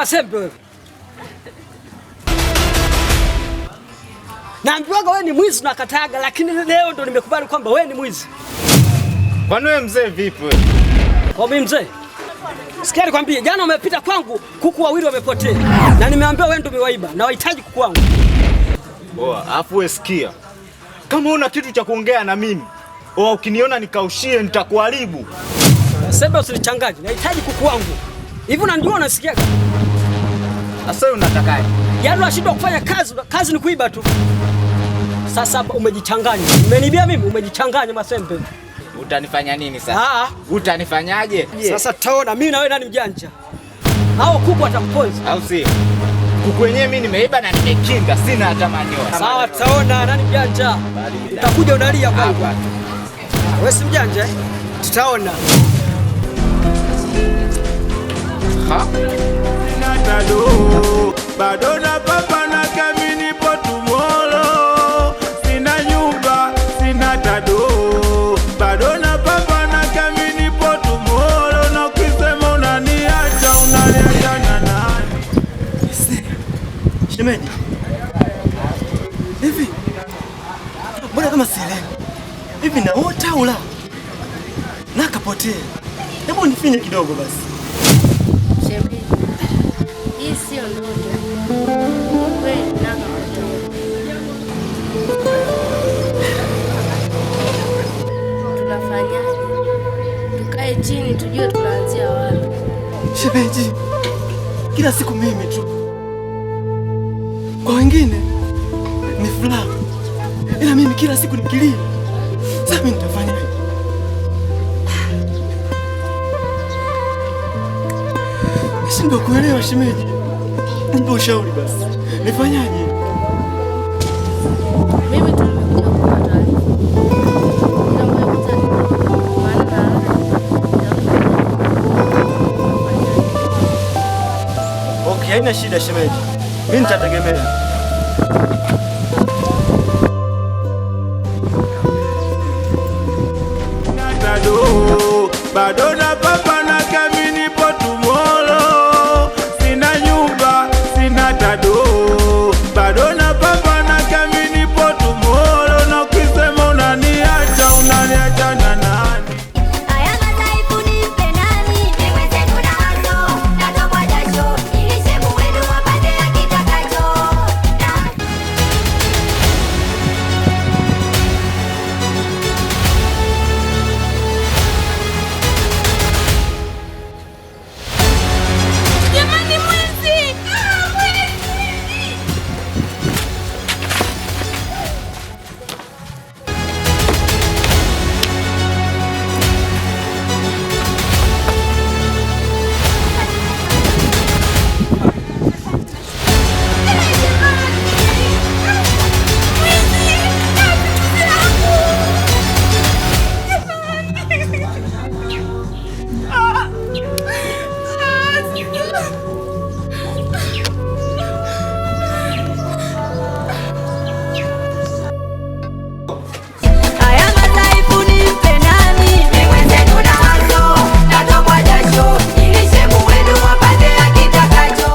Masembe wewe. Naambiwaga wewe ni mwizi na kataga, lakini leo ndo nimekubali kwamba wewe ni mwizi. Kwani wewe mzee vipi wewe? Kwa mimi mzee? Sikia nikwambie, jana umepita kwangu kuku wawili wamepotea. Na nimeambiwa wewe ndo umewaiba na wahitaji kuku wangu. Afu wewe sikia. Kama una kitu cha kuongea na mimi, ukiniona nikaushie nitakuharibu. Sembe usinichanganye, nahitaji kuku wangu. Hivi unanijua unasikia? Sasa wewe unatakaje? Yaani unashindwa kufanya kazi ni kuiba tu. Sasa hapa umejichanganya. Umenibia mimi, umejichanganya Masembe. Utanifanya nini sasa? Utanifanyaje? Sasa taona mimi na wewe nani mjanja? Hao kuku atakuponza. Au si? Kuku wenyewe mimi nimeiba na nimekinga, sina hata manyoya. Sawa, taona nani mjanja? Utakuja unalia kwangu. Wewe si mjanja? Tutaona. Bado na papa na kamini po tomorrow. Sina nyumba, sina tado. Bado na papa na kamini po tomorrow. Na ukisema unaniacha na nani? Shemeji. Hivi mbona kama sielewi? Hivi naota au la? Nakapotea. Hebu nifinye kidogo basi. Shemeji, hii sio ndoto. Wewe nakapotea. Tunafanyaje? Tukae chini tujue tunaanzia wapi. Shemeji, kila siku mimi tu. Kwa wengine ni furaha, ila mimi kila siku nikilia. Sasa mimi nitafanya nini? Nashindwa kuelewa shemeji. Nipe ushauri basi. Nifanyaje? Mimi tumekuja kupata taarifa. Okay, haina shida shemeji. Mimi nitategemea. Bado na papa na kamini po tomorrow. Sina nyumba, sina tado. Bado na papa na kamini po tomorrow. Na ukisema unaniacha na nani? Haya madhaifu nipe nani? Niwe zetu na wazo, natokwa jasho, ili sehemu wenu wapate akitakacho. Jamani mwizi! Haya madhaifu nipe nani? Niwe zetu na wazo, natokwa jasho, ili sehemu wenu wapate akitakacho.